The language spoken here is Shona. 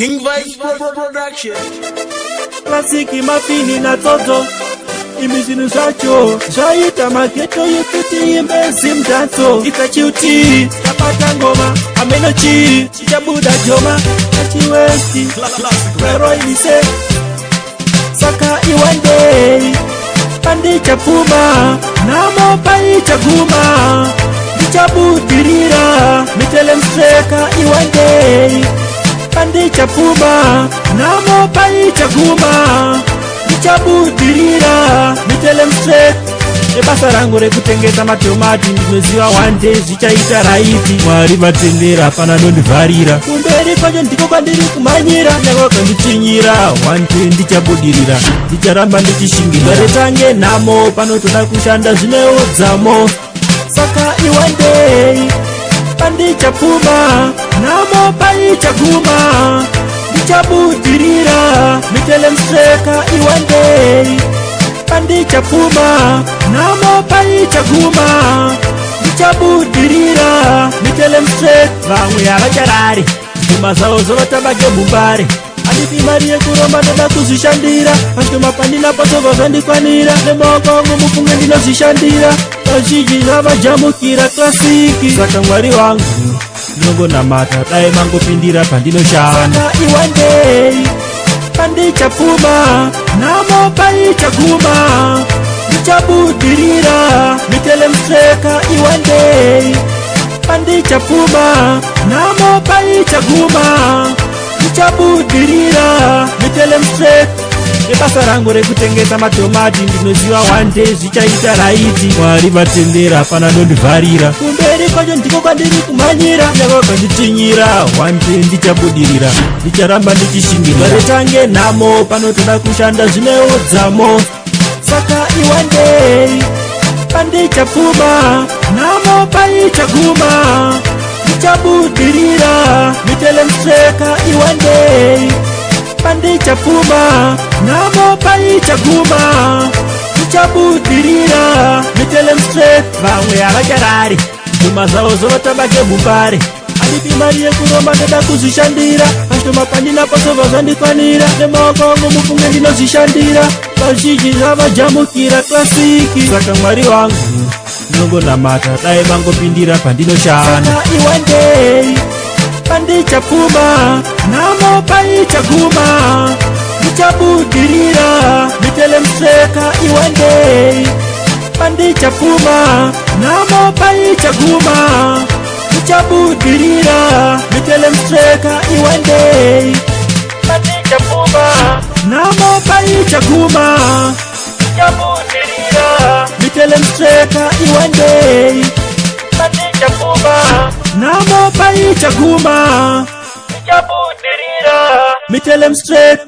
King Vibes Production. Klasiki mapini na toto imizinu zacho zaita maketo yekuti imbezi mtato ikachiuti kapata ngoma amenochi chijabuda joma kachiwesti Pero ilise saka iwande pandi chapuma namo pai chaguma Nichabudirira mitele mstreka iwande pandi chapuma namo pai chaguma Nichabudirira mitele mstreka Ebasa rangu rekutengesa matomati ndinoziva one day zvichaita raiti Mwari vatendera pana nondivharira kumberi kwacho ndiko kwandiri kumanyira ndakakanditinyira one day ndichabudirira ndicharamba ndichishingirira retange nhamo panotoda kushanda zvineodzamo saka one day pandichapuma namo paichaguma ndichabudirira mitele mstreka one day pandichapuma namo paichaguma ndichabudirira mitele mstreka vamwe havacharari nduma zavo zovatabage mumbare Andipi mari yekuromba ndoda kuzvishandira Pashoma pandina pasova zvandikwanira Nemaoko wangu mufunge ndinozvishandira Vazhinji zvavajamukira klasiki Saka Mwari wangu ndinongonamata dai mangopindira pandinoshanda Saka one day pandichapuma namo paichaguma Ndichabudirira mitele mstreka one day pandichapuma namo paichaguma Nichabudirira mitele mstreka Ebasa rangu rekutengesa matomati ndinoziva one day zvichaita raiti Mwari vatendera pana nondivharira kumberi kwacho ndiko kwandiri kumanyira ndakakanditinyira one day ndichabudirira ndicharamba ndichishingirira retange nhamo panotoda kushanda zvineodzamo saka one day pandichapuma namo paichaguma Nichabudirira mitele mstreka one day pandichapuma namo paichaguma Nichabudirira mitele mstreka vamwe havacharari nduma zavo zovatabage mumbare Andipi mari yekuromba ndoda kuzvishandira Pashoma pandina pasova zvandikwanira Nemaoko wangu mufunge ndinozvishandira Vazhinji zvavajamukira klasiki Saka Mwari wangu ndinongonamata dai mangopindira pandinoshanda Saka one day pandichapuma namo paichaguma Nichabudirira mitele mstreka one day pandichapuma namo paichaguma Nichabudirira mitele mstreka one day pandichapuma namo paichaguma Nichabudirira mitele mstreka one day pandichapuma namo paichaguma Nichabudirira mitele mstreka